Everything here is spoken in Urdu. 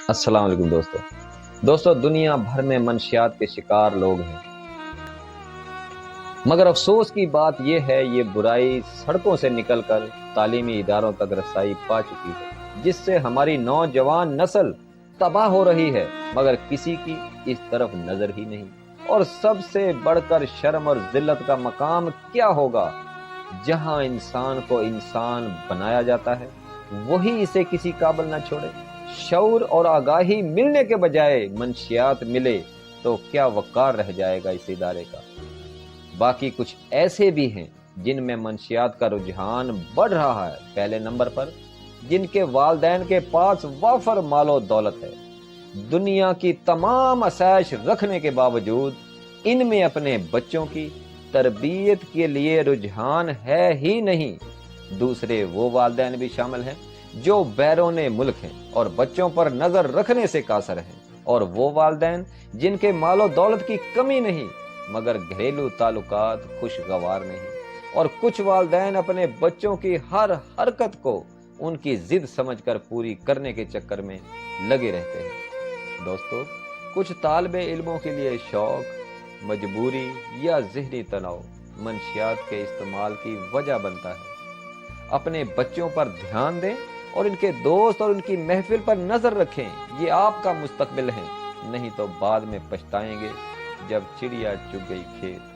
السلام علیکم دوستو دنیا بھر میں منشیات کے شکار لوگ ہیں، مگر افسوس کی بات یہ ہے یہ برائی سڑکوں سے نکل کر تعلیمی اداروں تک رسائی پا چکی ہے، جس سے ہماری نوجوان نسل تباہ ہو رہی ہے، مگر کسی کی اس طرف نظر ہی نہیں۔ اور سب سے بڑھ کر شرم اور ذلت کا مقام کیا ہوگا؟ جہاں انسان کو انسان بنایا جاتا ہے وہی اسے کسی قابل نہ چھوڑے۔ شعور اور آگاہی ملنے کے بجائے منشیات ملے تو کیا وقار رہ جائے گا اس ادارے کا؟ باقی کچھ ایسے بھی ہیں جن میں منشیات کا رجحان بڑھ رہا ہے۔ پہلے نمبر پر جن کے والدین کے پاس وافر مال و دولت ہے، دنیا کی تمام آسائش رکھنے کے باوجود ان میں اپنے بچوں کی تربیت کے لیے رجحان ہے ہی نہیں۔ دوسرے وہ والدین بھی شامل ہیں جو بیرون ملک ہیں اور بچوں پر نظر رکھنے سے قاصر ہیں، اور وہ والدین جن کے مال و دولت کی کمی نہیں مگر گھریلو تعلقات خوشگوار نہیں، اور کچھ والدین اپنے بچوں کی ہر حرکت کو ان کی ضد سمجھ کر پوری کرنے کے چکر میں لگے رہتے ہیں۔ دوستو، کچھ طالب علموں کے لیے شوق، مجبوری یا ذہنی تناؤ منشیات کے استعمال کی وجہ بنتا ہے۔ اپنے بچوں پر دھیان دیں اور ان کے دوست اور ان کی محفل پر نظر رکھیں، یہ آپ کا مستقبل ہے، نہیں تو بعد میں پچھتائیں گے جب چڑیا چگ گئی کھیت۔